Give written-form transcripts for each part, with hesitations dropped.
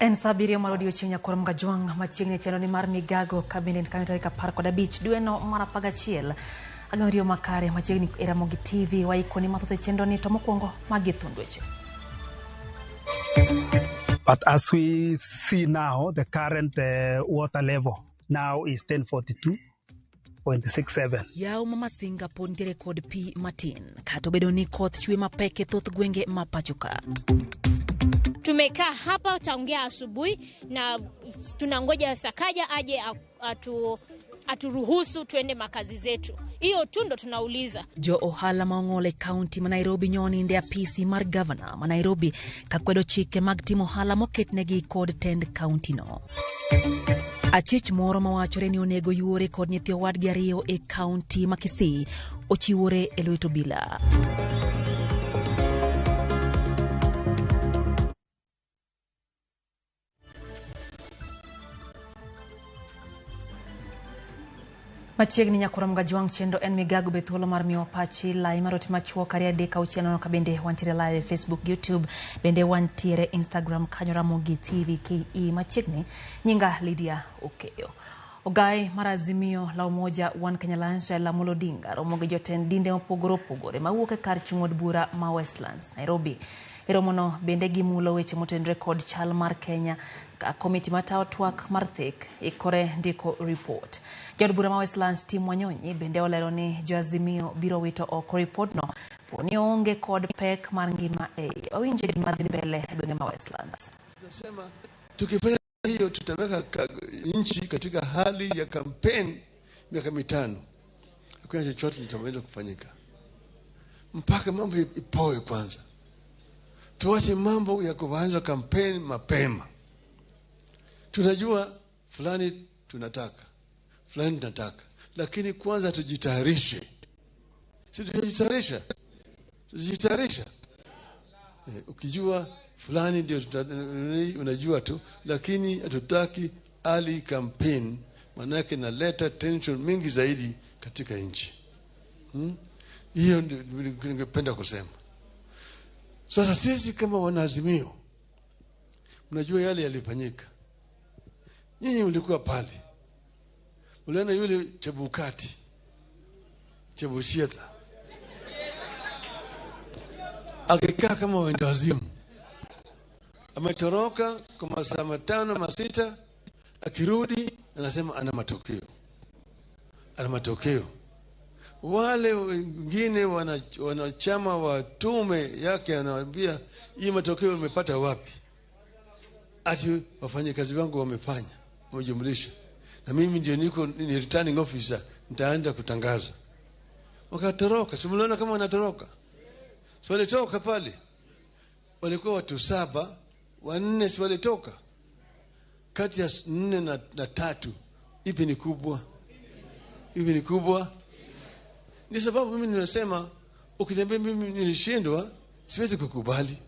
En sabirio mar odiochieng' korom gajwang' machiegni chendo ni mar Migago cabinet kanyo tarik 15 dwe no mar 11 agawrio makare machiegni e Ramogi TV waikoni mathoth e chendo ni to mokwongo magi thundweche. But as we see now, the current water level now is 1042.67. Yao mama Singapore nitiere kod pi matin kato bedo ni koth chwe mapeke thoth gwenge mapachoka. Tumekaa hapa taongea asubuhi na tunangoja Sakaja aje aturuhusu tuende makazi zetu. Hiyo tu ndo tunauliza. Jo ohala maongole county ma Nairobi nyoni nde apisi mar governor ma Nairobi kakwedo chike mag timo ohala moketnegi kod tend county no. Achich moro mawachore ni onego yuore kod nyithi owadgi ariyo e county ma Kisii ochiwore e lwet obila. Machiegni nyakorom gajwang' chendo en Migago bethuolo mar miyo pachi lai marot machuo karia deka uchieno no kabende wantiere live Facebook, YouTube, bende wantiere Instagram kanyo Ramogi TV KE machiegni nyinga Lydia Okeyo. Ogai marazimio la umoja One Kenya Alliance la Mulodinga romogi joten dinde opogore mawuok e kar chung'od bura ma Westlands Nairobi. Eromono bende gimulo weche motendre kod chal mar Kenya ka komiti matao twak mar thik ikore ndiko report. Jod bura ma Westlands Tim Wanyonyi bende olero ni joazimio biro wito oko report no poni onge kod pek mar ngima owinje gima dhi mbele e gwenge ma Westlands. Tunasema tukifanya hiyo tutaweka nchi katika hali ya kampeni miaka 5. Hakuna chochote kitaweza kufanyika mpaka mambo ipoe kwanza. Tuache mambo ya kuanza kampeni mapema. Tunajua fulani tunataka, lakini kwanza tujitayarishe. Si tujitayarisha. Ukijua fulani ndio unajua tu, lakini hatutaki early campaign, manake inaleta tension mingi zaidi katika nchi. Hiyo ndio ningependa kusema. Sasa sisi kama wanaazimio, mnajua yale yalifanyika. Nyinyi mlikuwa pale. Uliona yule Chebuchieta akikaa kama wendawazimu. Ametoroka kwa masaa 5 6, akirudi anasema ana matokeo. Wale wengine wanachama wa tume yake anawaambia hii matokeo umepata wapi? Ati wafanyakazi wangu wamejumlisha. Na mimi ndio ni returning officer, nitaanza kutangaza. Wakatoroka, simuliona kama wanatoroka. So walitoka pale. Walikuwa watu 7, 4 si walitoka. Kati ya 4 na 3, ipi ni kubwa? Ni sababu mimi nimesema ukiniambia mimi nilishindwa siwezi kukubali.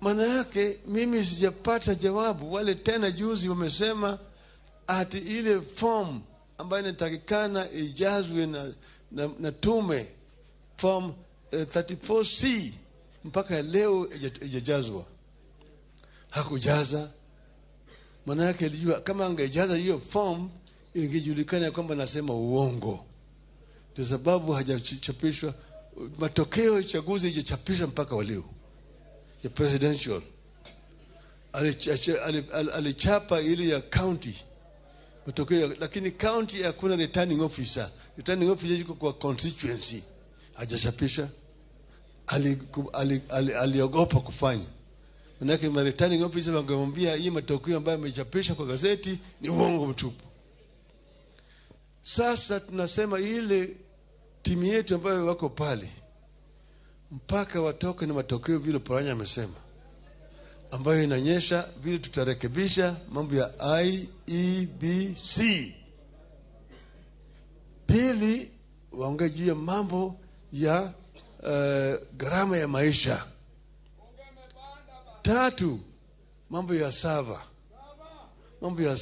Maana yake mimi sijapata jawabu. Wale tena juzi wamesema ati ile form ambayo inatakikana ijazwe na tume form 34C mpaka leo ijajazwa. Hakujaza. Maana yake alijua kama angejaza hiyo form ingejulikana kwamba nasema uongo. Kwa sababu hajachapishwa matokeo ya uchaguzi hajachapishwa mpaka leo. Ya presidential alichapa ile ya county matokeo, lakini county hakuna returning officer yuko kwa constituency, hajachapisha. Aliogopa kufanya Manake returning officer wangemwambia hii matokeo ambayo yamechapisha kwa gazeti ni uongo mtupu. Sasa tunasema ile timu yetu ambayo wako pale mpaka watoke na matokeo vile Paranya amesema, ambayo inaonyesha vile tutarekebisha mambo ya IEBC. Pili, waongee juu ya mambo ya gharama ya maisha. Tatu, mambo ya sava. Mambo ya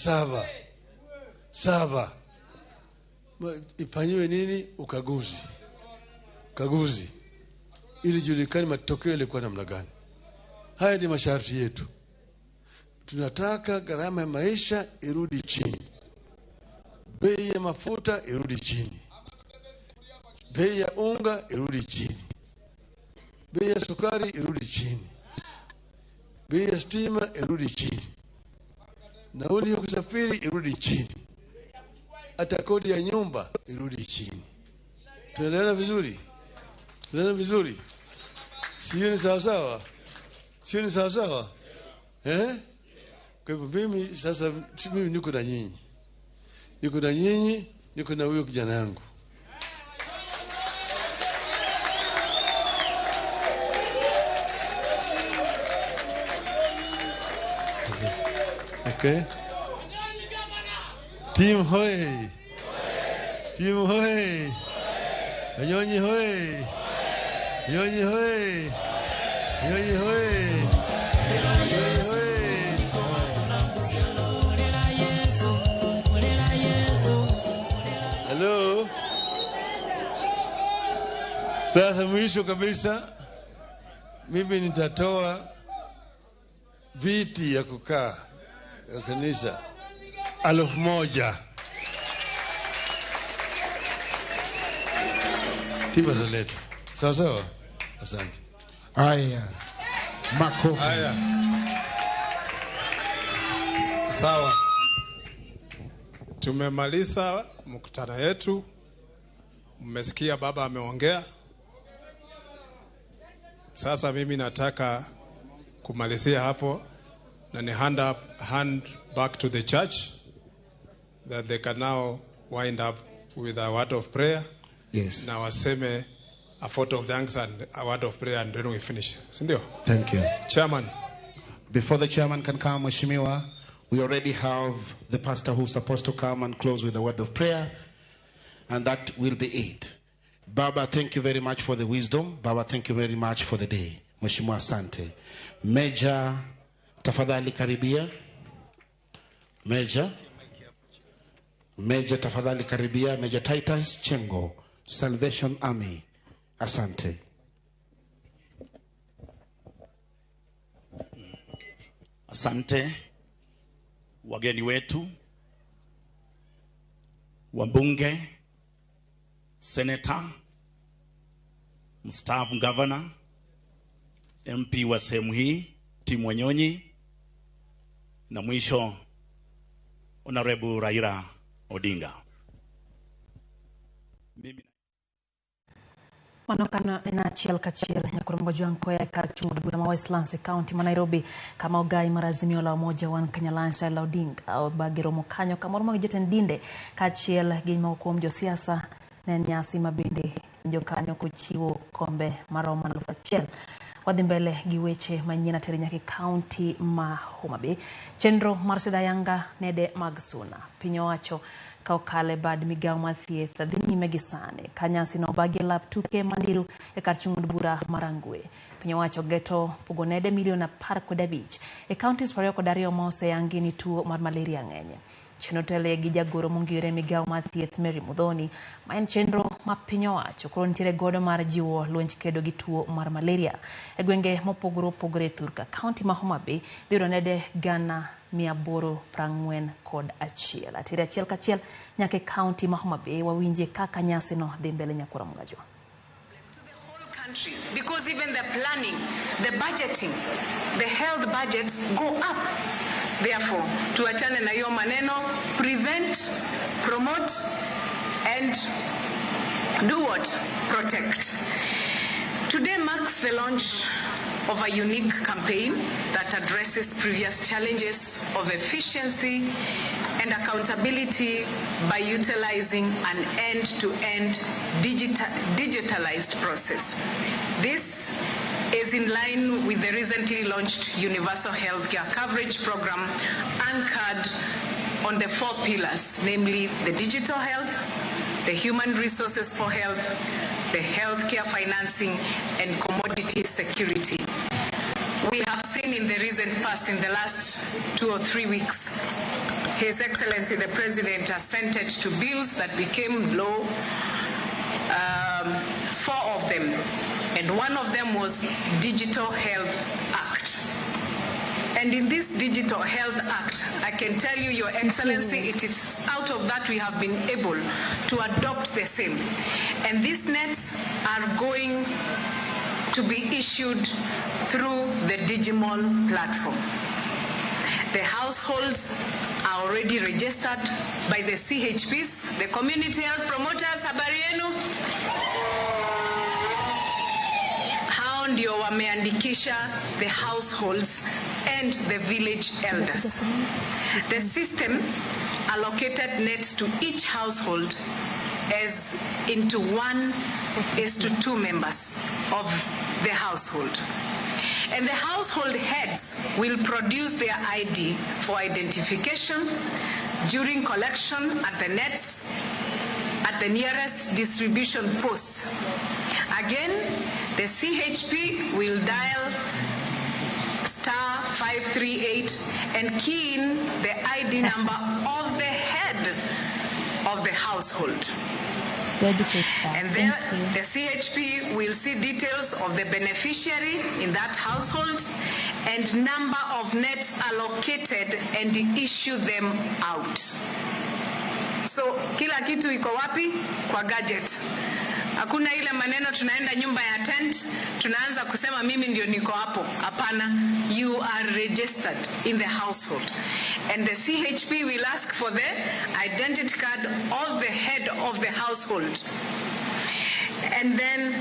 sava. Ifanywe nini? Ukaguzi. Ili julikane matokeo yalikuwa namna gani. Haya ni masharti yetu. Tunataka gharama ya maisha irudi chini. Bei ya mafuta irudi chini. Bei ya unga irudi chini. Bei ya sukari irudi chini. Bei ya stima irudi chini. Nauli ya kusafiri irudi chini. Hata kodi ya nyumba irudi chini. Tunaelewana vizuri? Sio ni sawa? Kwa hivyo mimi sasa niko na nyinyi. Niko na huyo kijana yangu. Okay. Team hoye. Nyonyi hoye. Hello. Sasa mwisho kabisa mimi nitatoa viti ya kukaa ya kanisa 1,000. Tiba zaleta. Sawa. Asante. Haya. Makofi. Haya. Sawa. Tumemaliza mkutano yetu. Mmesikia baba ameongea. Sasa mimi nataka kumalizia hapo na ni hand back to the church that they can now wind up with a word of prayer. Yes. Now waseme a photo of thanks and a word of prayer and then we finish. Sindio? Thank you. Chairman. Before the chairman can come, Mheshimiwa, we already have the pastor who's supposed to come and close with a word of prayer, and that will be it. Baba, thank you very much for the wisdom. Baba, thank you very much for the day. Mheshimiwa, asante. Major, tafadhali karibia. Major, tafadhali karibia. Major Titus Chengo, Salvation Army. Asante. Asante wageni wetu, wabunge, senator, mstaafu governor, MP wa sehemu hii, Timu Wanyonyi, na mwisho Honorable Raila Odinga. Mimi Manokana na chiel kachir nyakurongo juanko ya karchungu bura ma Westlands County ma Nairobi kama ogai marazimio la umoja wan Kenya Lansha la Odinga au bagero mokanyo kama ormo jotendinde kachiel gi ma okuom josiasa ne nyasi mabende jokanyo kuchiwo kombe maromo 1,000 wadhi mbele gi weche manyien atere nyaka county ma Homa Bay. Chenro mar Sidayanga nede magsuna piny owacho ka okale bad migawo mar thieth dhi nyime gi sani ka nyasi no bagi lab tuke mandiru e kar chung bura marangwe. Piny owacho geto pogo nede milion 15 e counties 22 ma oseyangi ni tuo mar malaria ng'enye. Chenro tele gi jagoro mongire migawo mar thieth Mary Mudhoni ma en chenro ma piny owacho koro nitiere godo mar jiwo lwenj kedo gi tuo mar malaria e gwenge mopogore Thurka county ma Homa Bay dhiro nede gana 841 atire achiel kachiel nyake county ma Homa Bay wawinje kaka nyasi no dhi mbele nyakura mungajwa. Because even the planning, the budgeting, the health budgets go up. Therefore, tuachane na hiyo maneno, prevent, promote, and do what? Protect. Today marks the launch of a unique campaign that addresses previous challenges of efficiency and accountability by utilizing an end-to-end digitalized process. This is in line with the recently launched Universal Healthcare Coverage Program anchored on the 4 pillars, namely the digital health, the human resources for health, the healthcare financing, and commodity security. We have seen in the recent past, in the last 2 or 3 weeks, His Excellency the President assented to bills that became law, 4 of them, and one of them was Digital Health Act. And in this Digital Health Act, I can tell you, Your Excellency, it is out of that we have been able to adopt the same. And these nets are going to be issued through the Digimol platform. The households are already registered by the CHPs, the community health promoters. Habari yenu? Hao ndio wameandikisha the households and the village elders. The system allocated nets to each household as into 1:2 members of the household. And the household heads will produce their ID for identification during collection at the nets at the nearest distribution posts. Again, the CHP will dial *538 and key in the ID number of the head of the household. And then the CHP will see details of the beneficiary in that household and number of nets allocated and issue them out. So kila kitu iko wapi? Kwa gadget. Hakuna ile maneno tunaenda nyumba ya tent, tunaanza kusema mimi ndio niko hapo. Hapana, you are registered in the household. And the CHP will ask for the identity card of the head of the household. And then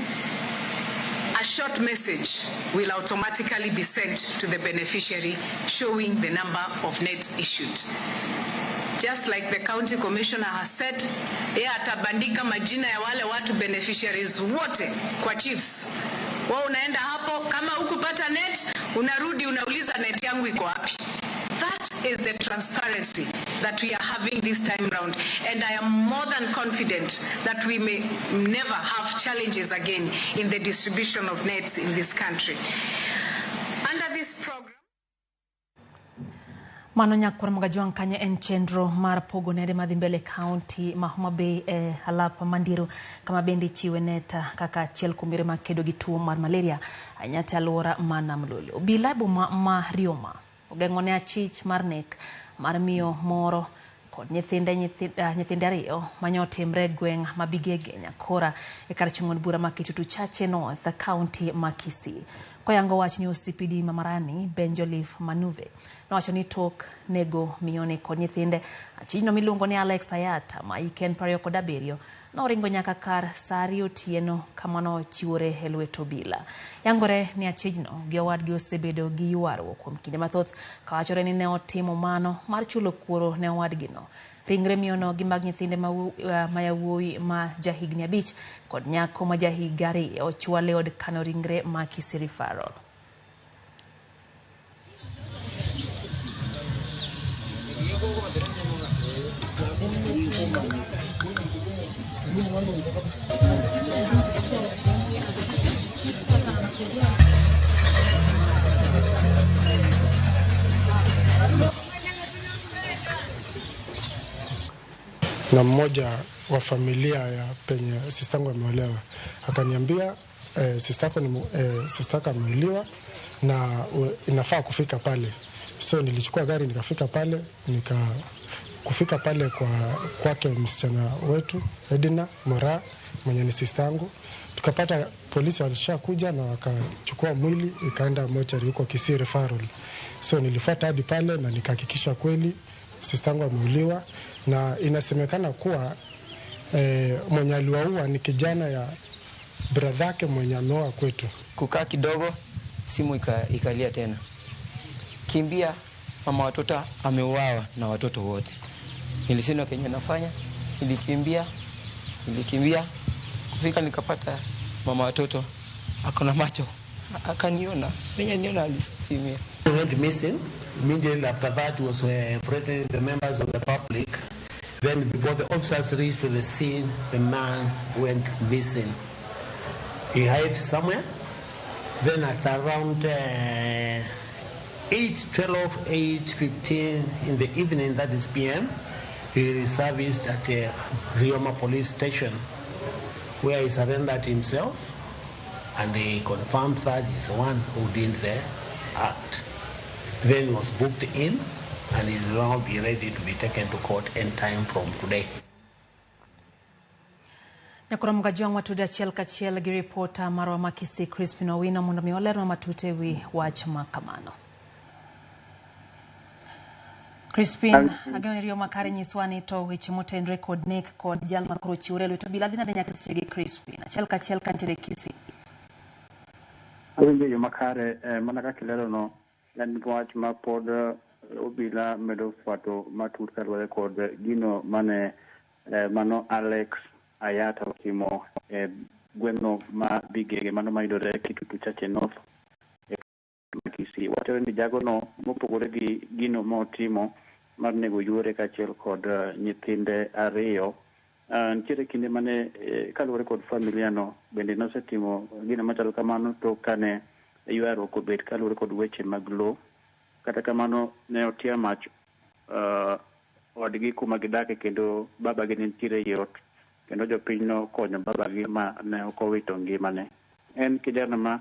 a short message will automatically be sent to the beneficiary showing the number of nets issued. Just like the county commissioner has said, yeye atabandika majina ya wale watu beneficiaries wote kwa chiefs. Wao unaenda hapo, kama hukupata net, unarudi unauliza net yangu iko wapi. That is the transparency that we are having this time round, and I am more than confident that we may never have challenges again in the distribution of nets in this country. Under this program, Mano nyakura magajuang kanya en chendro mar pogo nede madhi mbele county ma Homa Bay halap Mandiro kama bendi chiwe neta kaka achiel kuom yore mag kedo gi tuo mar malaria anyate alwora ma Nam Lolwe. Obila ma Rioma ogeng'one achich mar nek mar miyo moro kod nyithinde ariyo manyotimre gweng' ma Bigege Nyakora e kar chung' od bura ma Kitutu Chache North, the county ma Kisii. Koyango wach ni OCPD Mamarani Benjolif Manuve nowacho ni tok nego miyone kod nyithinde achijno miluongo ni Alex Ayata ma hike en 27 noringo nyaka kar saa 2 otieno kamano chiwore e lwet obila. Yangore ni achijno gi owadgi osebedo gi ywaruok kuom kinde mathoth kawachore ni ne otimo mano mar chulo kuoro ne owadgino. Ringre miyono gi mag nyithinde ma yawuoyi ma jahigni 5 kod nyako ma jahigni 2 ochwale od kano ringre ma Kisii Referral. Na mmoja wa familia ya penye sistangu ameolewa akaniambia sistaka ameuliwa na inafaa kufika pale. So nilichukua gari nikafika pale, kufika pale kwake msichana wetu Edina Mora mwenye ni sistangu. Tukapata polisi walishakuja na wakachukua mwili ikaenda mochari huko Kisii Referral. So nilifuata hadi pale na nikahakikisha kweli sistangu ameuliwa, na inasemekana kuwa mwenye aliwaua ni kijana ya bradhake mwenye ameoa kwetu. Kukaa kidogo simu ikalia tena. Kimbia, mama watoto ameuawa na watoto wote. Nilisema kenye nafanya, nilikimbia kufika nikapata mama watoto akona macho, akaniona, niona alisimia. He went missing. Immediately after that was threatening the members of the public. Then before the officers reached to the scene, the man went missing. He hid somewhere. Then at around 8:12, 8:15 in the evening, that is PM, he reserviced at Rioma police station, where he surrendered himself, and they confirmed that he's the one who did the act. Then he was booked in, and is now be ready to be taken to court anytime from today. Nyakuramuga juang watude achiel kachiel gi reporter marwa makisi Crispin Owino mondo mi olero matute wi wach makamano. Crispin, ageno riyo makare nyiswani to weche motenre kod nek kod jal makoro chiwre lweto bila dhina nyaka seche gi Crispin. Achiel kachiel kantiere Kisi. Awinjo yo makare mana kaka ilero no en wach ma pod obila medo fato matut kaluwore kod gino mane mano Alex Ayata otimo gweng'no ma Bigege mano mayudore Kitutu Chache North Kisii. Wachore ni jagono mopogore gi gino motimo mar nego yuore kachiel kod nyithinde ariyo, nitiere kinde mane kaluwore kod familia no bende nosetimo gino machalo kamano to kane ywaruok obet kaluwore kod weche mag lo. Kata kamano ne otia mach odgi kuma gidake kendo baba gi nitiere yot, kendo jopiny nokonyo baba gi ma ne okowito ngimane. En kijana ma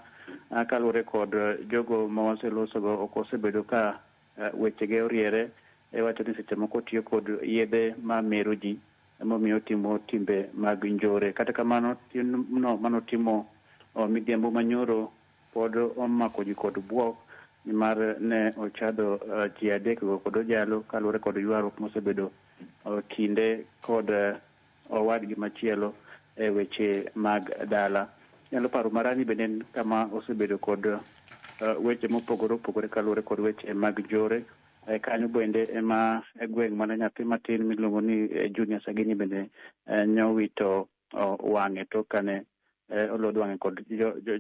kaluwore kod jogo ma waselosogo ok osebedo ka wechege oriere, wacho ni seche moko tiyo kod yedhe ma mero ji emomiyo timo timbe mag njore. Kata kamano no manotimo midhiambo manyoro pod omako ji kod buok, nimar ne ochado ji adek go kod ojalo kaluwore kod ywaruok mosebedo kinde kod owadgi machielo e weche mag dala. Nyalo paro marani bende kama osebedo kod weche mopogore opogore kaluwore kod weche mag njore. Kanyo bende ema gweng' mana nyathi matin miluongo ni Junior Sagini bende nyowito wang'e to kane olod wang'e kod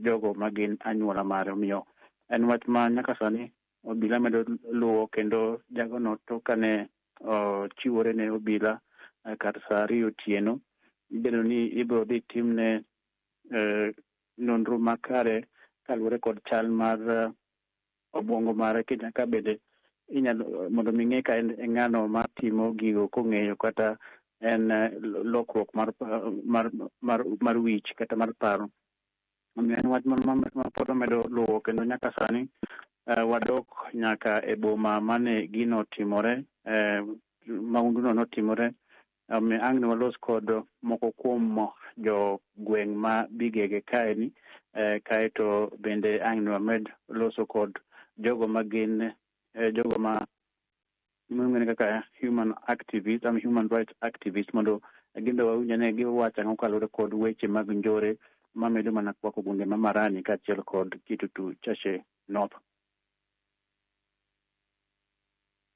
jogo magin anyuola mare. Omiyo en wach ma nyaka sani obila medo luwo, kendo jagono to kane chiwore ne obila kar saa 2 otieno, ibedo ni ibiro dhi timne nonro makare kaluwore kod chal mar obwongo mare, nyaka bende inyalo mondo mi ng'e ka en ng'ano matimo gigo kong'eyo kata en lokruok mar wich kata mar paro. Omiyo en wach ma pod omedo luwo, kendo nyaka sani wadok nyaka e boma mane gino timore, maunduno notimore. Ang' ne walos kod moko kuom jo gweng' ma Bigege kaeni, kaeto bende ang' ne wamed loso kod jogo magin jogo ma iluongo kaka human rights activist, mondo gin be wawinjo ne giwacho ang'o kaluwore kod weche mag njore mamedo mana kwako gwenge ma Marani kaachiel kod Kitutu Chache North.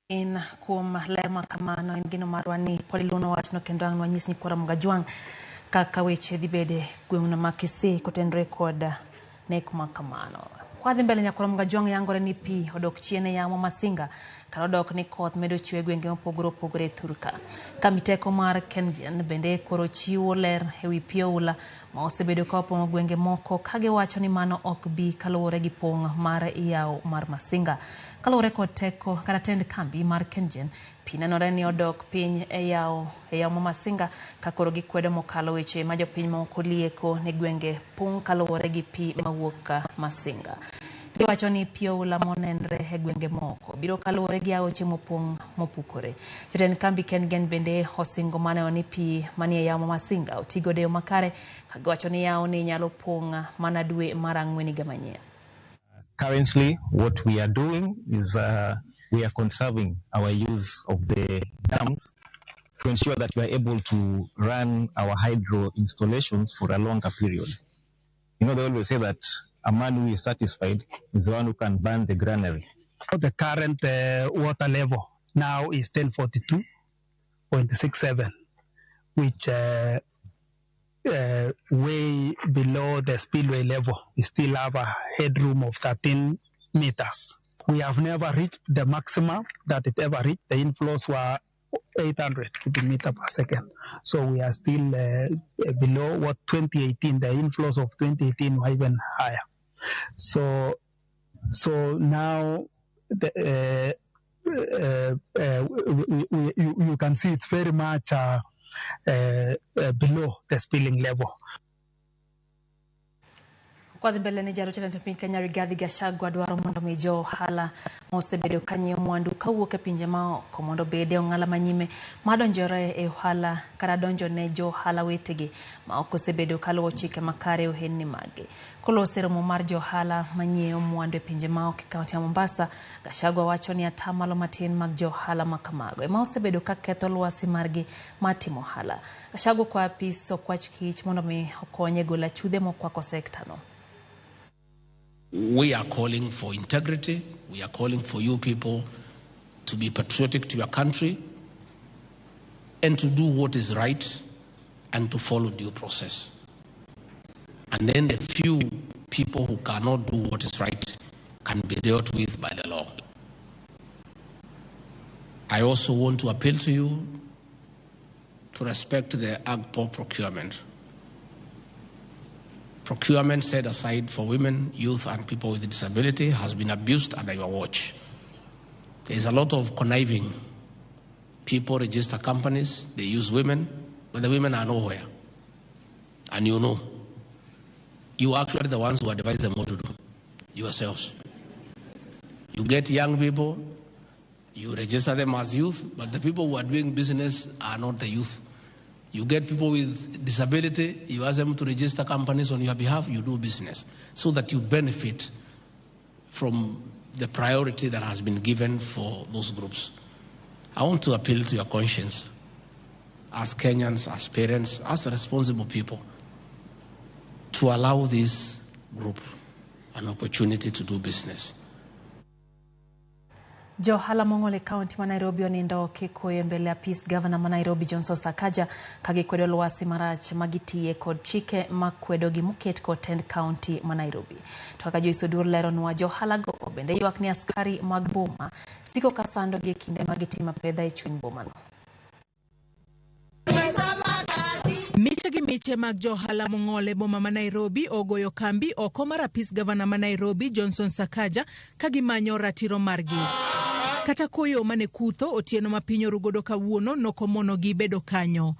In kuom ler makamano en gino marwa ni pod iluno wachno, kendo ang' nwanyis ni Nyakuramuga juang' kaka weche dhi bede gweng'no ma Kisii kotenre kod nek makamano. Kwadhi mbele Nyakuramuga juang' yangore ni pi odok chien e yamo Masinga, kar odok ni koth medo chwe gwenge mopogore opogore e thurka. Kambi teko mar KenGen bende koro chiwo ler ewi pi oula ma osebedo ka opong'o gwenge moko, kage wacho ni mano ok bi kaluwore gi pong' mar yawo mar Masinga. Kaluwore kod teko kata tend kambi mar KenGen, pi nenore ni odok piny e yawo ma Masinga, ka koro gikwedo mokalo weche ma jopiny moko lieko ne gwenge pong' kaluwore gi pi mawuok Masinga. Giwacho ni pi oula monenre e gwenge moko biro kaluwore gi aoche mopong' mopukore. Jotend kambi KenGen bende osingo maneno ni pi manie yawo Masinga otigo deyo makare, ka giwacho ni yawo ni nyalo pong' mana dwe mar 4 higa manyien. Currently, what we are doing is we are conserving our use of the dams to ensure that we are able to run our hydro installations for a longer period. You know, they always say that a man who is satisfied is the one who can burn the granary. The current water level now is 1042.67, which way below the spillway level. We still have a headroom of 13 meters. We have never reached the maximum that it ever reached. The inflows were 800 cubic meter per second. So we are still below what 2018, the inflows of 2018 were even higher. So now you can see it's very much below the spilling level. Kwa mbele ni jaro tena tupin Kenya Rigathi Gachagua dwaro mondo mijo hala mosebedo kanyo mwandu kawuok e pinje ma komondo bede ong'ala manyime madonjore e hala kada donjo ne jo hala wetegi ma okosebedo kaluwo chike makare ohenni mage kolosero mo mar jo hala manyiewo mwandu e pinje ma ok kaunti ya Mombasa. Gachagua wacho ni atamalo matin mag jo hala makamago ema osebedo ka ketho lwasi margi matimo hala. Gachagua kwa apis okwach kich mondo mi okonye gola chude mokwako sekta no. We are calling for integrity. We are calling for you people to be patriotic to your country and to do what is right and to follow due process. And then the few people who cannot do what is right can be dealt with by the law. I also want to appeal to you to respect the AGPO procurement. Procurement set aside for women, youth, and people with disability has been abused under your watch. There is a lot of conniving. People register companies, they use women, but the women are nowhere. And you know, you are actually the ones who advise them what to do, yourselves. You get young people, you register them as youth, but the people who are doing business are not the youth. You get people with disability, you ask them to register companies on your behalf, you do business, so that you benefit from the priority that has been given for those groups. I want to appeal to your conscience, as Kenyans, as parents, as responsible people, to allow this group an opportunity to do business. Jo hala mongole county ma Nairobi onindo kikoyo mbele apis governor ma Nairobi Johnson Sakaja kagikwedo lwasi marach magitie kod chike makwedo gi muket ko tend county ma Nairobi. To kajo isodur lero nwa jo hala go bende ywak ni askari mag boma siko kasando gi kinde magitima pedha e chuny boma no. Miche mag jo hala mongole boma ma Nairobi ogoyo kambi oko mar apis governor ma Nairobi Johnson Sakaja kagimanyo ratiro margi. Kata koyo mane kutho otieno mapinyo rugodo kawuono nokomono gi bedo kanyo.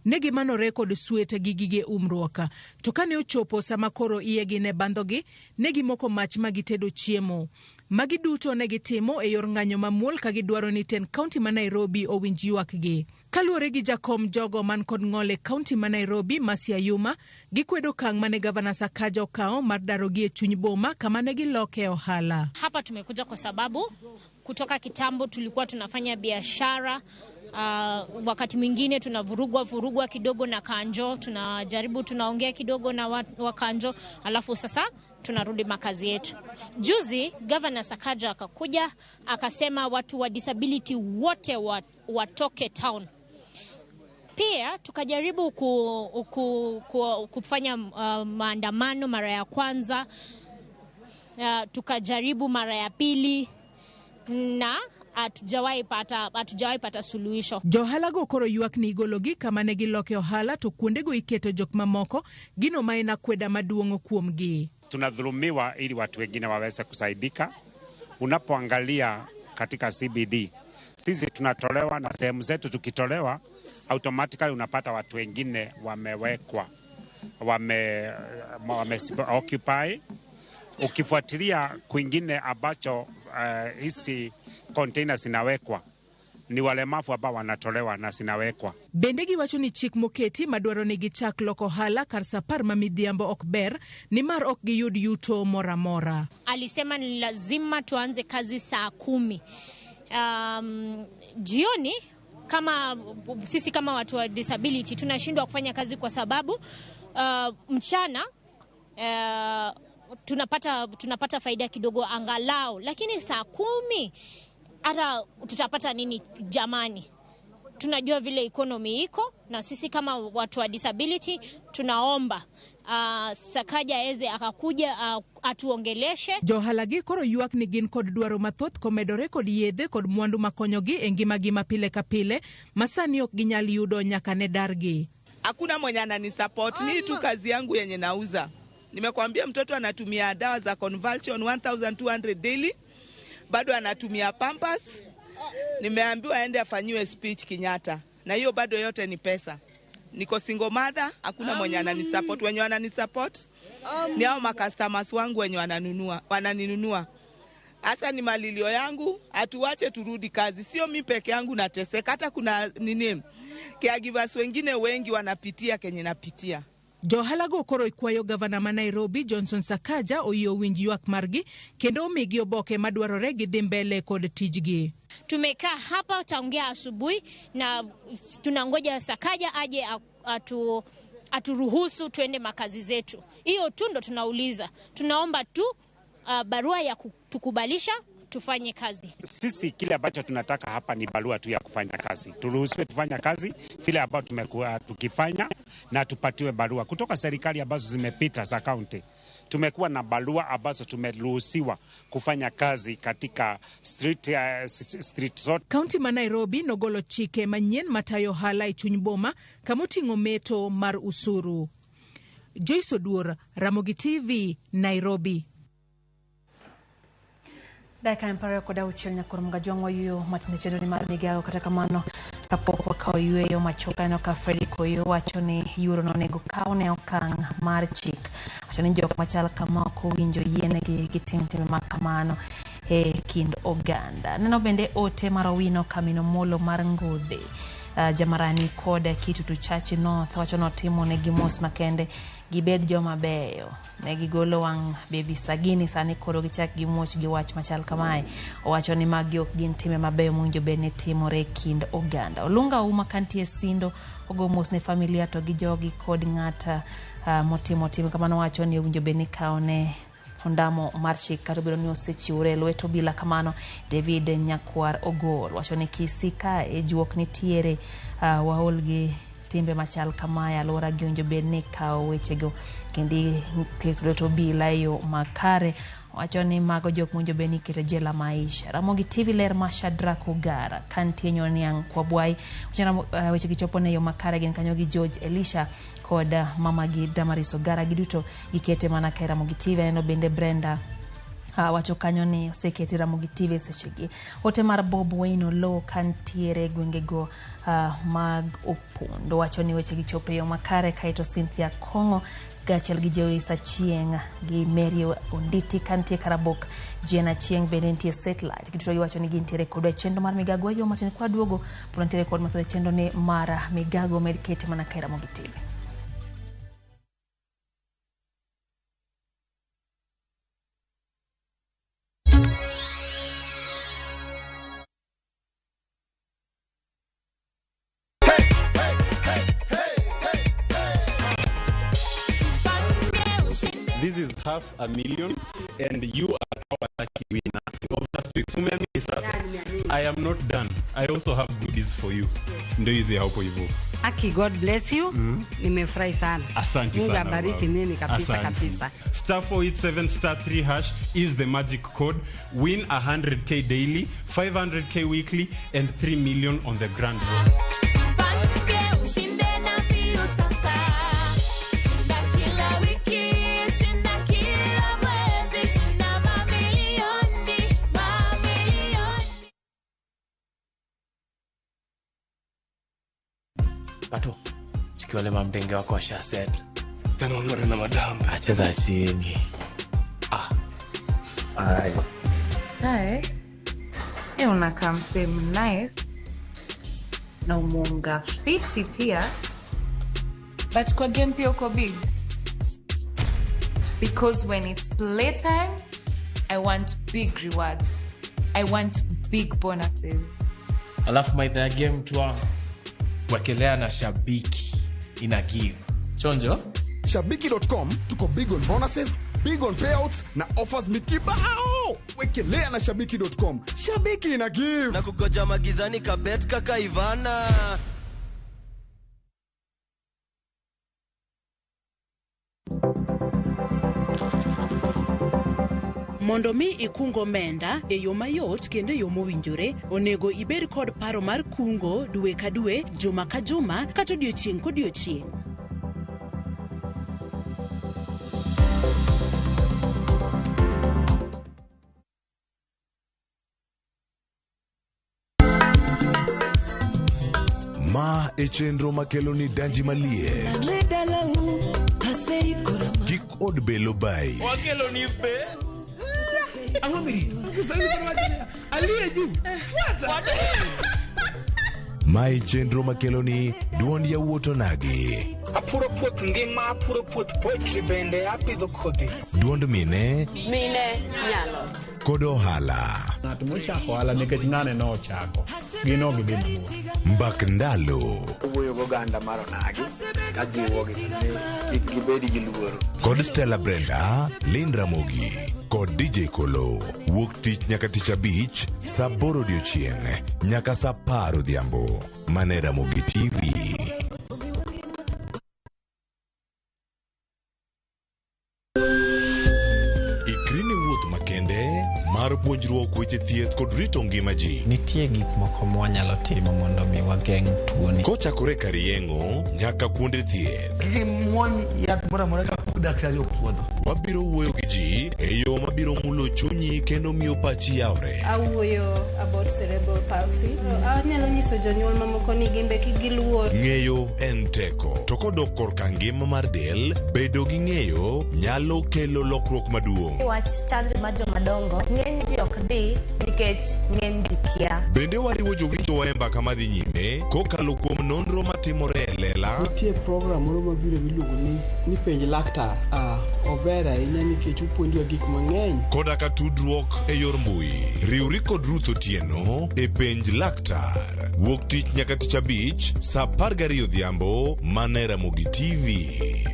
Negi manore kod suete gi gige umruoka. To kane ochopo sama koro iegi ne bandhogi, negi moko mach magitedo chiemo. Magi duto negi timo e yor ng'anyo mamuol kagidwaro ni ten county ma Nairobi owinj ywakgi. Kaluwore gi jakom jogo man kod ng'ole county ma Nairobi Masia Yuma, gikwedo kang' mane Governor Sakaja okao mar darogi e chuny boma kama ne giloke ohala. Hapa tumekuja kwa sababu kutoka kitambo tulikuwa tunafanya biashara. Wakati mwingine tunavurugwa kidogo na Kanjo, tunaongea kidogo na Wakanjo, alafu sasa tunarudi makazi yetu. Juzi Governor Sakaja akakuja akasema watu wa disability wote watoke town. Pia tukajaribu kufanya maandamano mara ya kwanza, tukajaribu mara ya pili na hatujawahi pata suluhisho. Johala go koro ywak ni igologi kama ne giloke ohala to kuondego iketo jok mamoko gino maena kweda maduongo kuomgi. Tunadhulumiwa ili watu wengine waweze kusaidika. Unapoangalia katika CBD, sisi tunatolewa na sehemu zetu tukitolewa, automatically unapata watu wengine wamewekwa, occupy. Ukifuatilia kwingine ambacho hizi containers inawekwa, ni walemavu ambao wanatolewa na sinawekwa. Bendegi wacho ni chik moketi madwaro ni gichak loko hala kar sapar mamidhiambo okber ni mar ok giyud yuto mora. Alisema ni lazima tuanze kazi saa 10 jioni. Kama sisi kama watu wa disability tunashindwa kufanya kazi kwa sababu mchana tunapata faida kidogo angalau, lakini saa 10 hata tutapata nini jamani? Tunajua vile economy iko, na sisi kama watu wa disability tunaomba Sakaja eze akakuja atuongeleshe. Johalagi koro yuak ni gin kod dwaro mathoth komedore kod yedhe kod mwandu makonyogi e ngimagi mapile ka pile masani ok ginyal yudo nyaka ne dargi. Hakuna mwenye ananisupport, ni tu kazi yangu yenye nauza. Nimekwambia mtoto anatumia dawa za convulsion 1200 daily, bado anatumia Pampers. Nimeambiwa aende afanyiwe speech Kenyatta, na hiyo bado yote ni pesa. Niko single mother, hakuna mwenye ananisupport. Wenye wananisupport ni hao customers wangu wenye wananinunua. Hasa ni malilio yangu, atuache turudi kazi. Sio mimi peke yangu nateseka, hata kuna nini caregivers wengine wengi wanapitia kenye napitia. Johalago koro ikwayo gavana ma Nairobi Johnson Sakaja oyo winj ywak margi kendo omigi oboke madwarore gidhi mbele kod tijgi. Tumekaa hapa taongea asubuhi na tunangoja Sakaja aje aturuhusu tuende makazi zetu. Hiyo tu ndo tunauliza. Tunaomba tu barua ya kutukubalisha tufanye kazi. Sisi kile ambacho tunataka hapa ni barua tu ya kufanya kazi. Turuhusiwe tufanya kazi vile ambavyo tumekuwa tukifanya, na tupatiwe barua kutoka serikali ambazo zimepita za county. Tumekuwa na barua ambazo tumeruhusiwa kufanya kazi katika street zote. County ma Nairobi nogolo chike manyien matayo hala e chuny boma kamoting'o meto mar usuru. Joyce Oduor, Ramogi TV, Nairobi. Dakika empare koda uchel nyakoro mgajongwa yuyo matinde chedo ni mar Migago kata kamano kapoko kao yueyo machoka no ka Freddy Koyo wacho ni euro no nego kaone okang mar chik. Wacho ni jok machal kama ko winjo yiene gi gitime makamano e kind oganda. Neno bende ote marawino kamino molo mar ngudhe. Jamarani koda kitu tuchachi North wacho no timo ne gimos makende gibed joma beyo ne gigolo wang baby sagini sani koro gichak gimuoch gi wach machal kamae. Owacho ni magi ok gin time mabeyo mwinjo bene timore kind oganda. Olunga uma kantie sindo ogo mos ne familia to gi jogi kod ng'ata motimo kamano. Wacho ni winjo bene kaone ondamo marchi karibiro ni osechiure lweto bila kamano. David Nyakwar Ogor wacho ni kisika e juok ni tiere waolgi timbe machal kamaya alora gionjo bene kao wechego kendi lweto bila yo makare. Wacho ni mago jok mwinjo bene kete jela maisha. Ramogi TV ler Mashadrak Ugara kantie nyoniang kwa bwai weche gichopo ne yo makare gen kanyo gi George Elisha koda mama gi Damaris Ugara giduto gikete mana kai Ramogi TV. Eno bende Brenda wacho kanyo ni oseketi Ramogi TV sechegi. Ote mar Bob Wayne lo kantiere gwengego mag Opondo wacho ni weche gichopo yo makare. Kaito Cynthia Kongo gachel gi Joyce Achieng gi Mary Onditi kantie Karabok Jena Chieng bende ntie Satellite giduto giwacho ni gintiere kod chendo mar Migago yo matin kwa duogo prontiere kod matho chendo ni mara Migago medkete mana kai Ramogi TV. This is 500,000 and you are our lucky winner of last week. I am not done. I also have goodies for you. Ndio hizi hapo hivyo. Aki, God bless you. Nimefurahi sana. Asante sana. Mungu abariki nini kabisa kabisa. *487*3# is the magic code. Win 100k daily, 500k weekly and 3 million on the grand draw. Pato, chiki wale mamdenge wako washa set. Tena unore na madam. Acheza chini. Alright. Hai. Unakaa msemu nice. Na umunga fiti pia. But kwa game pia uko big. Because when it's playtime, I want big rewards. I want big bonuses. Alafu maitha ya game tuwa wakelea na Shabiki ina give. Chonjo? Shabiki.com tuko big on bonuses, big on payouts na offers mikibao. Wekelea na shabiki.com. Shabiki ina give. Na kugoja magizani kabet kaka Ivana. Mondo mi ikungo omenda e yo mayot kendo yo mowinjore, onego ibed kod paro mar kungo dwe ka dwe, juma ka juma, kata odiochieng' kodiochieng'. Ma e chenro makelo ni danji malie. Kik od belo bai. Wakelo ni be. Angomiri. Ma e chenro makelo ni duond yawuoto nagi. Apuro puoth ngima, apuro puoth poetry bende, apidho kodhi. Duond mine. Mine nyalo. Kod ohala. Ng'at mochako ohala nikech ng'ane no ochako. Gino gidhi mabuo. Mbak ndalo. Wuoyo goganda mar onagi. Ka jiwo kik gibedi gi luoro. Kod Stella Brenda, Lynn Ramogi. Kod DJ Kolo. Wuok tich nyaka tich abich, saa 8 odiochieng' nyaka saa 10 odhiambo. Mane Ramogi TV. Ikrini wuoth makende mar puonjruok weche thieth kod rito ngima ji. Nitie gik moko mwanyalo timo mondo mi wageng' tuoni. Kochakore kar yeng'o nyaka kuonde thieth. Kiki mwony yath mora mora kapok daktari opuodho. Wabiro wuoyo gi ji e yo mabiro mulo chunyi kendo miyo pachi yawre. Awuoyo about cerebral palsy. Anyalo nyiso jonyuol mamoko ni gimbe kigiluor. Ng'eyo en teko. To kodok korka ngima mar del, bedo gi ng'eyo nyalo kelo lokruok maduong'. Wach chanjo ma jomadongo ng'eny ji ok dhi nikech ng'eny ji kia. Bende wariwo jowinjo wa e mbaka madhi nyime kokalo kuom nonro matimore e lela. Nitie program moro mabiro miluongo ni penj laktar. Ober ahinya nikech opuonjo gik mang'eny. Koda ka tudruok e yor mbui. Riwri kod Ruth Otieno e penj laktar. Wuok tich nyaka tich abich, saa 12 odhiambo, mane Ramogi TV.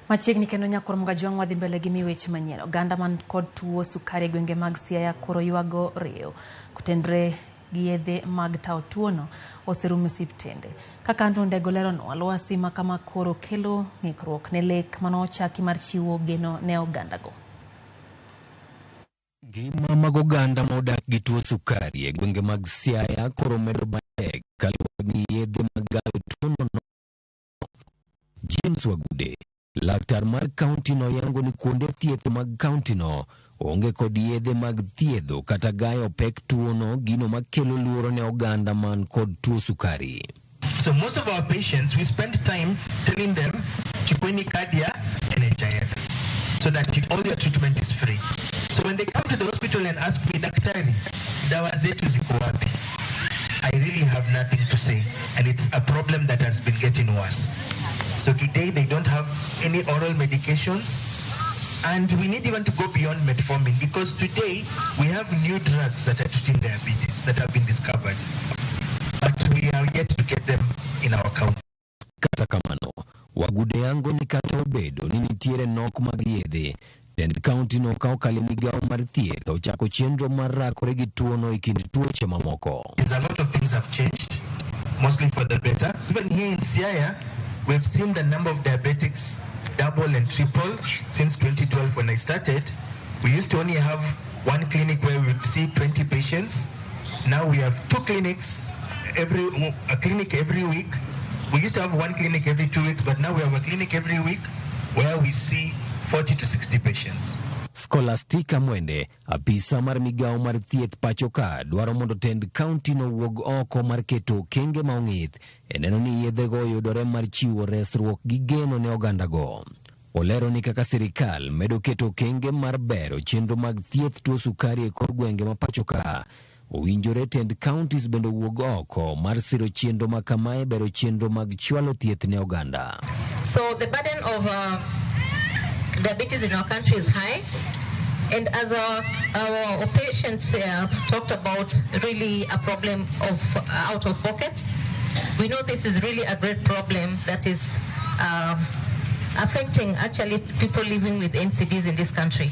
Machiegni kendo nyakoro Gajuang wadhi mbele gi weche manyien. Oganda man kod tuo sukari gwenge mag Siaya koro ywago riyo kutendre gi yedhe mag tao tuono oserumo osiptende. Kaka Andrew Ndego lerono, lwasi ma kama koro kelo ng'ikruok ne lek manochaki mar chiwo geno ne ogandago. Ngima mag oganda modak gi tuo sukari e gwenge mag Siaya koro medo matek kaluwore gi yedhe mag tuono. James Wagude, laktar mar kaunti no, yango ni kuonde thieth mag kaunti no onge kod yedhe mag thiedho kata gayo pek tuono, gino makelo luoro ne oganda man kod tuo sukari. So most of our patients, we spend time telling them chukweni cardia NHIF so that all your treatment is free. So when they come to the hospital and ask me, daktari, dawa zetu ziko wapi? I really have nothing to say, and it's a problem that has been getting worse. So today they don't have any oral medications, and we need even to go beyond metformin, because today we have new drugs that are treating diabetes that have been discovered, but we are yet to get them in our county. Kata kamano, Wagude yango ni kata obedo ni nitiere nok mag yedhe, tend kaunti no kao kale migao mar thieth ochako chenro mar rakore gi tuono e kind tuoche mamoko. A lot of things have changed, mostly for the better. Even here in Siaya, we've seen the number of diabetics double and triple since 2012 when I started. We used to only have one clinic where we would see 20 patients. Now we have 2 clinics, a clinic every week. We used to have one clinic every 2 weeks, but now we have a clinic every week where we see 40 to 60 patients. Scholastica Mwende, apisa mar migao mar thieth pachoka, dwaro mondo tend kaunti no wuog oko mar keto kenge maong'ith e neno ni yedhego yudore mar chiwo resruok gi geno ne ogandago. Olero ni kaka sirikal medo keto kenge mar bero chenro mag thieth tuo sukari e kor gwenge ma pachoka, owinjore tend counties bende wuog oko mar siro chenro ma kamae bero chenro mag chwalo thieth ne oganda. So the burden of diabetes in our country is high. And as our patients talked about really a problem of out of pocket, we know this is really a great problem that is affecting actually people living with NCDs in this country.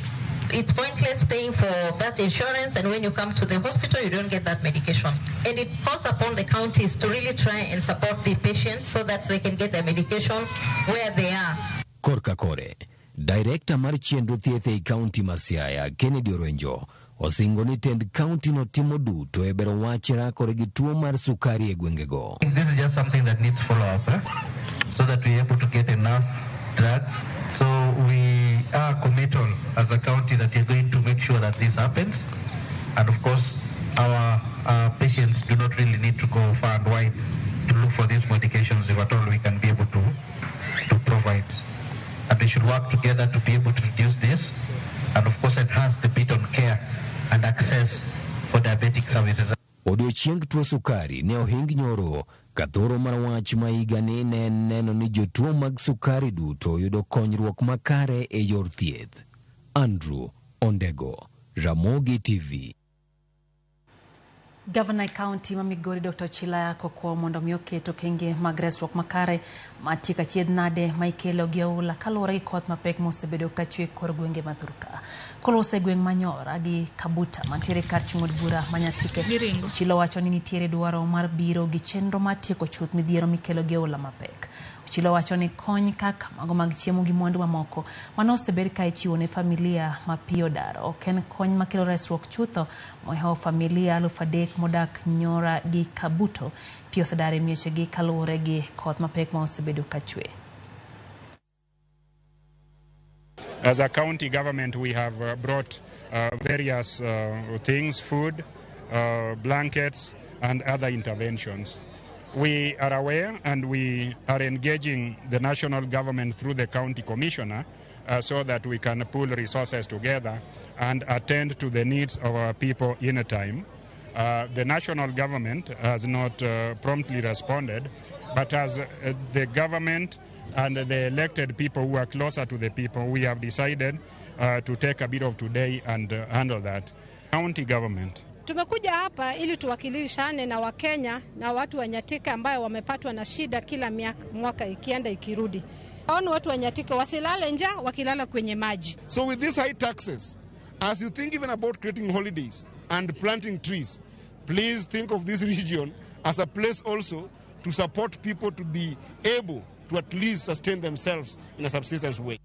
It's pointless paying for that insurance, and when you come to the hospital, you don't get that medication. And it calls upon the counties to really try and support the patients so that they can get their medication where they are. Korka Kore, Director mar chenro thieth e County Masiaya, Kennedy Orenjo, osingo ni tend county no timo duto e bero wach rakore gi tuo mar sukari e gwengego. This is just something that needs follow-up, so that we're able to get enough drugs. So we are committed as a county that we're going to make sure that this happens. And of course, our patients do not really need to go far and wide to look for these medications if at all we can be able to provide. And we should work together to be able to reduce this and of course enhance the bit on care and access for diabetic services. Odiochieng tuo sukari ne ohing nyoro kathoro mar wach maiga ni neno ni jotuo mag sukari duto yudo konyruok makare e yor thieth. Andrew Ondego, Ramogi TV. Governor County ma Migori Dr. Chilaya Kokwo mondo mi oketo kenge mag resruok makare matika chiedh nade ma ikelo gi oula kaluwore gi koth mapek mosebedo ka chwe kor gwenge ma Thurka. Kolose gweng Manyora gi Kabuta mantiere kar chung'od bura Manyatike. Chilo wacho ni nitiere dwaro mar biro gi chenro mar tieko chuth midhiero mikelo gi oula mapek. Chilo wacho ni kony kaka mago mag chiemo gi mwandu mamoko mano osebed ka ichiwo ne familia mapiyo daro. Ok en kony makelo resruok chutho mohewo familia 3,000 modak Nyora gi Kabuto piyo sedare mieche gi kaluwore gi koth mapek ma osebedo ka chwe. As a county government, we have brought various things, food, blankets, and other interventions. We are aware and we are engaging the national government through the county commissioner so that we can pool resources together and attend to the needs of our people in a time. The national government has not promptly responded, but as the government and the elected people who are closer to the people, we have decided to take a bit of today and handle that. County government. Tumekuja hapa ili tuwakilishane na Wakenya na watu wa Nyatika ambao wamepatwa na shida kila mwaka ikienda ikirudi. Haona watu wa Nyatika wasilale njaa wakilala kwenye maji. So with these high taxes, as you think even about creating holidays and planting trees, please think of this region as a place also to support people to be able to at least sustain themselves in a subsistence way.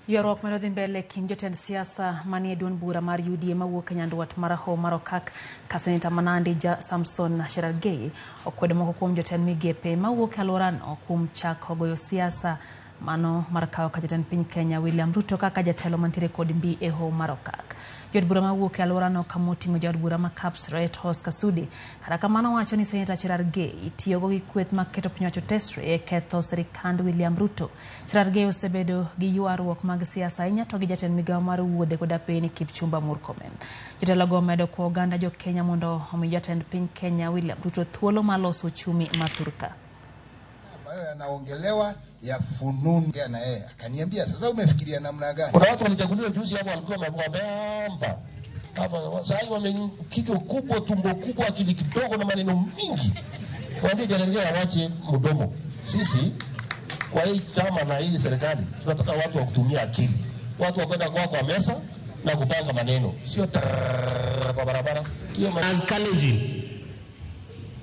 Yorok merodhi mbele kind jotend siasa manie duond bura mar UDA mawuok nyandwat maraho marokak ka seneta Manandi Samson Cherargei okwedo moko kuom jotend migepe mawuok alworano kuom chako goyo siasa mano mar kawo ka jatend piny Kenya William Ruto kaka jatelo mantiere kod mbi e ho marokak. Jod bura mawuok alworano kamoting'o jod bura ma Kapseret Hos Kasudi kata kamano wacho ni seneta Cherargei tiyogo gi kweth maketo piny wacho tesre e ketho sirikand William Ruto. Cherargei osebedo gi ywaruok mag siasa ahinya to gi jatend migawo mar wuodhe kod piny Kipchumba Murkomen. Jotelogo medo kwa oganda jo Kenya mondo omi jatend piny Kenya William Ruto thuolo mar loso uchumi ma Thurka. Ambayo yanaongelewa ya fununu na yeye akaniambia sasa umefikiria namna gani? Kuna watu walichaguliwa juzi hapo walikuwa wamebamba hapa sasa hivi kichwa kubwa tumbo kubwa akili kidogo na maneno mingi. Waambie Cherargei awache mdomo. Sisi kwa hii chama na hii serikali tunataka watu wa kutumia akili. Watu wakwenda kwa mesa na kupanga maneno. Sio kwa barabara. As Kalenjin,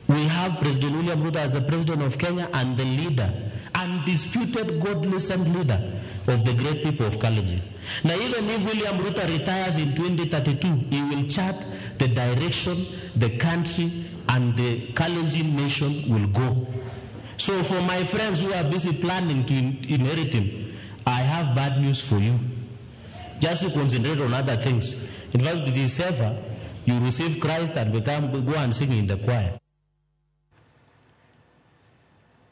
we have President William Ruto as the President of Kenya and the leader, undisputed God-listened leader of the great people of Kalenjin. Now even if William Ruto retires in 2032, he will chart the direction the country and the Kalenjin nation will go. So for my friends who are busy planning to inherit him, I have bad news for you. Just to concentrate on other things. In fact, it is safer you receive Christ and go and sing in the choir.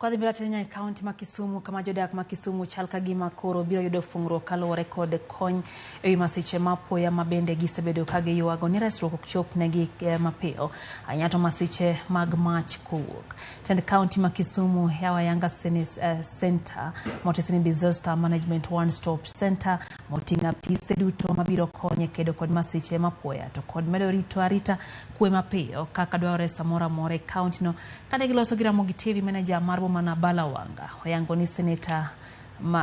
Kwa dhibira tenya e kaunti ma Kisumu kama jodak ma Kisumu chal ka gima koro biro yudo fungruok kaluwore kod kony e masiche mapoya mabende gisebedo ka giywago ni resruok ok chop negi mapiyo anyato masiche mag mach kowuok. Tend kaunti ma Kisumu yawa Yanga Center motesini Disaster Management One Stop Center motinga pise duto mabiro konye kedo kod masiche mapoya to kod medo rito arita kwe mapiyo kaka dware samora more kaunti no kade giloso gi Ramogi TV manager marbo mana Balawanga oyango ni Senator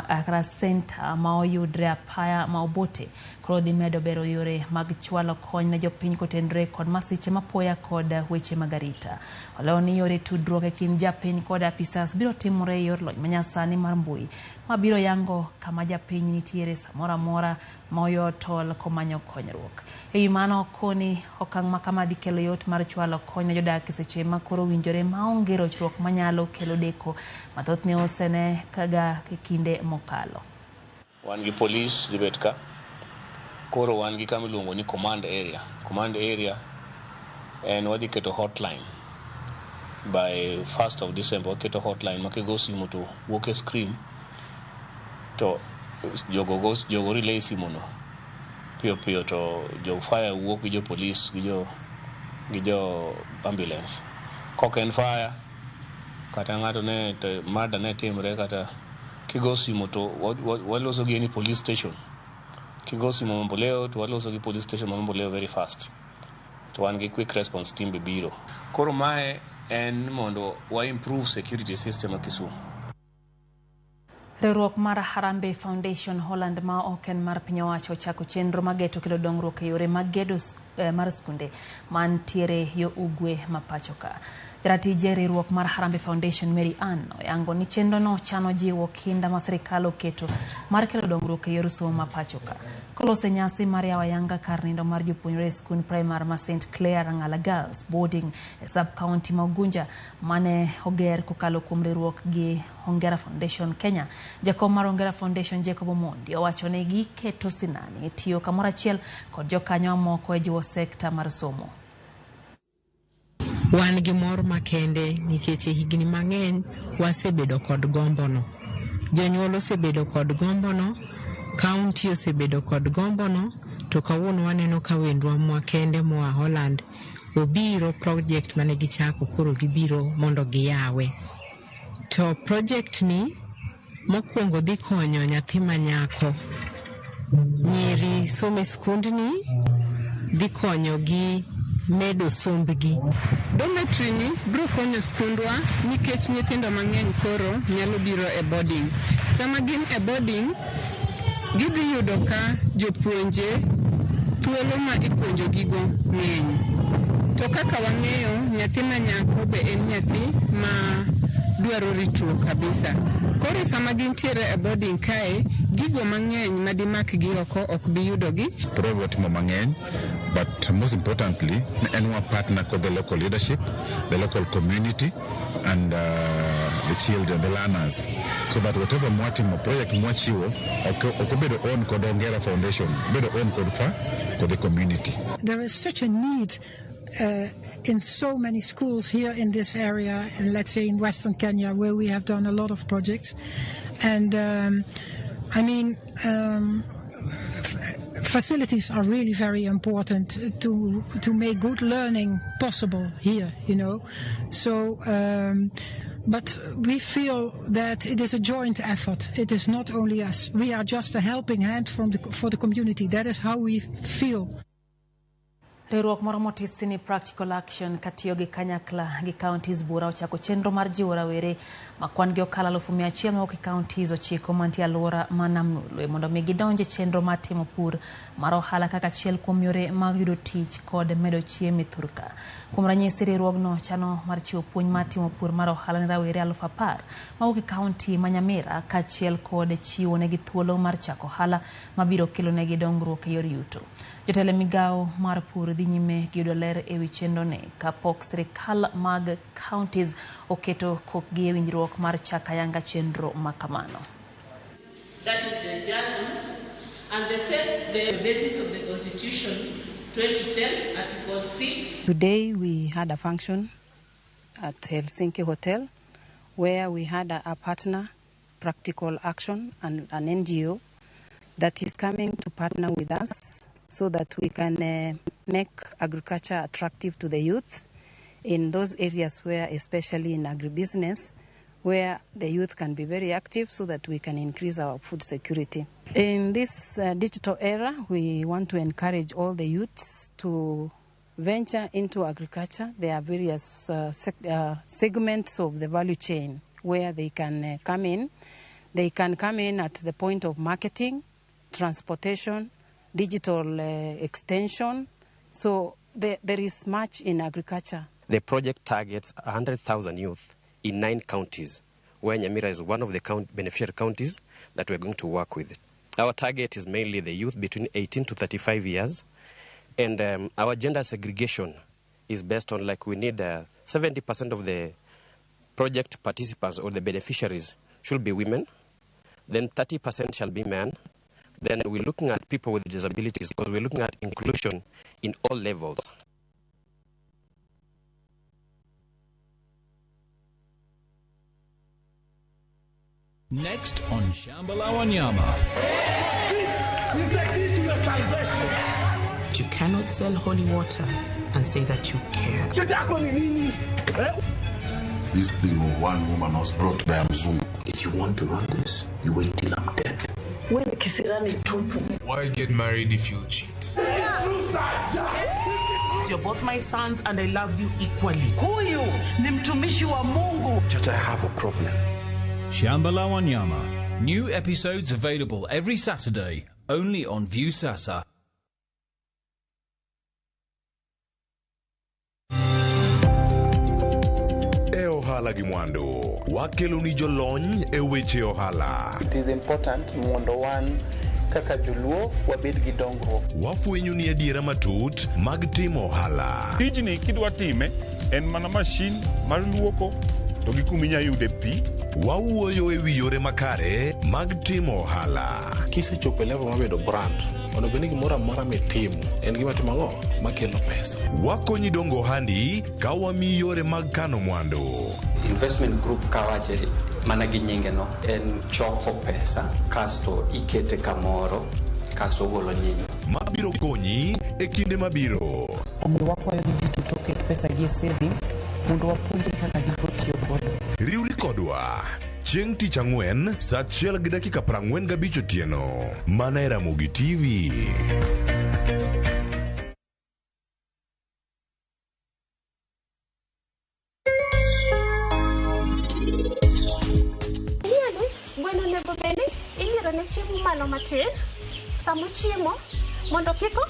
Akra Center maoyudre apaya maobote koro dhi medo bero yore mag chwalo kony ne jopiny kotendre kod masiche mapoya kod weche magarita. Oleo ni yore tudruok e kind japiny kod apisas biro timore yor lony manyasani mar mbui mabiro yango kama japiny nitiere samora mora maoyo tol komanyo konyruok. E mano koni okang' makama dhi kelo yot mar chwalo kony ne jodak e seche makoro winjore maonge rochruok manyalo kelo deko mathoth ne osene kaga kinde mokalo. Wan gi police dibetka koro wan gi kama iluongo ni command area and wadhi keto hotline by 1st of December keto hotline makigo simu to wuok e screen to jogo relay simuno piyo to jo fire wuok gi jo police gi jo ambulance koken fire kata ng'ato ne mada ne timre kata kigo simu to waloso gi any police station kigo simu Mamboleo to waloso gi police station Mamboleo very fast to wan gi quick response team biro koro mae en mondo wa improve security system of Kisumu. Riwruok mar Harambe Foundation Holland ma oken mar piny owacho chako chenro mageto kelo dongruok e yore magedo mar skunde mantiere yo ugwe ma pachoka. Jaratije riwruok mar Harambe Foundation Mary Ann oyango ni chenro no chano jiwo kinda ma sirkal oketo mar kelo dongruok e yor somo ma pachoka. Kolose nyasi mar yawa Yanga kar nindo mar jopuonjre skul primary ma St Clair Rangala Girls boarding e sub county ma Ugunja mane oger kokalo kuom riwruok gi Hongera Foundation Kenya. Jakom mar Hongera Foundation Jacob Omondi owacho ne giketo sinani e tiyo kamoro achiel kod jokanyo moko e jiwo sekta mar somo. Wan gi mor makende nikech higni mang'eny wasebedo kod gombono. Jonyuol osebedo kod gombono, kaunti osebedo kod gombono, to kawuono waneno ka wendwa makende moa Holland obiro project mane gichako koro gibiro mondo giyawe. To project ni mokwongo dhi konyo nyathi manyako. Nyiri some skundni dhi konyo gi medo sombgi. Dormitory ni biro konyo skundwa nikech nyithindo mang'eny koro nyalo biro e boarding. Sama gin e boarding, gidhi yudo ka jopuonje thuolo ma ipuonjo gigo ng'eny. To kaka wang'eyo, nyathi manyako be en nyathi ma dwaro ritruok kabisa. Koro sama gintiere e boarding kae, gigo mang'eny madimak gi oko ok bi yudo gi. Program timo mang'eny, but most importantly, and one partner with the local leadership, the local community, and the children, the learners, so that whatever mwatimo project mwachiwo, okobedo own kod Hongera Foundation, bedo own kod the community. There is such a need in so many schools here in this area, and let's say in Western Kenya, where we have done a lot of projects. And facilities are really very important to make good learning possible here, you know. So, but we feel that it is a joint effort. It is not only us. We are just a helping hand for the community. That is how we feel. Riwruok moro motisi ni Practical Action katiyo gi kanyakla gi counties bura ochako chenro mar jiwo rawere makwan gi okala 100,000 mawuok e counties 9 mantie alwora ma Nam Nolwe mondo mi gidonje chenro mar timo pur mar ohala kaka achiel kuom yore mag yudo tich kod medo chiemo e thurka. Kuom ranyisi riwruogno chano mar chiwo puonj mar timo pur mar ohala ne rawere 10,000 mawuok e county ma Nyamira kaachiel kod chiwo negi thuolo mar chako ohala mabiro kelo negi dongruok e yor yuto. Jotelo Migago mar pur dhi nyime gi yudo ler e wi chenro ne kapok sirkal mag counties oketo kokgi e winjruok mar chaka yanga chenro makamano. That is the JASM, and they set the basis of the Constitution 2010, Article 6. Today we had a function at Helsinki Hotel where we had a partner, Practical Action, and an NGO that is coming to partner with us so that we can make agriculture attractive to the youth in those areas where, especially in agribusiness, where the youth can be very active so that we can increase our food security. In this digital era, we want to encourage all the youths to venture into agriculture. There are various segments of the value chain where they can come in. They can come in at the point of marketing, transportation, digital extension. So there is much in agriculture. The project targets 100,000 youth in 9 counties, where Nyamira is one of the beneficiary counties that we're going to work with. Our target is mainly the youth between 18 to 35 years, and our gender segregation is based on, like, we need 70% of the project participants or the beneficiaries should be women, then 30% shall be men. Then we're looking at people with disabilities because we're looking at inclusion in all levels. Next on Shamba la Wanyama. This is the key to your salvation. You cannot sell holy water and say that you care. This thing of one woman was brought by Mzungu. If you want to run this, you wait till I'm dead. Why get married if you'll cheat? You're both my sons and I love you equally. Huyu ni mtumishi wa Mungu. But I have a problem. Shamba la Wanyama. New episodes available every Saturday, only on View Sasa. Ohala gi mwandu wakelo ni jolony e weche ohala. It is important mondo wan kaka joluo wabed gi dongruok. Wafwenyo ni adiera matut mag timo ohala. Tijni kidwa time en mana mashin mar luoko to gi kuminya yude pi. Wawuoyo e wi yore makare mag timo ohala. Kisechopo level mabedo brand, onego ni gimoro amora mitimo en gima timo ang'o makelo pesa. Wakonyi dongo ohandi ka wamiyi yore mag kano mwandu. Investment group kawache mana gi nyinge no en choko pesa kasto ikete kamoro kasto golo nyinyo. Mabiro konyi e kinde mabiro. Wakwayo ni jitu toke pesa gi savings mondo wapuonji kaka gibiro tiyo godo. Riwri kodwa chieng' tich ang'wen saa 1:45 otieno mana e Ramogi TV. Bueno, ne bende iliero ne chiemo malo matin, samo chiemo mondo kiko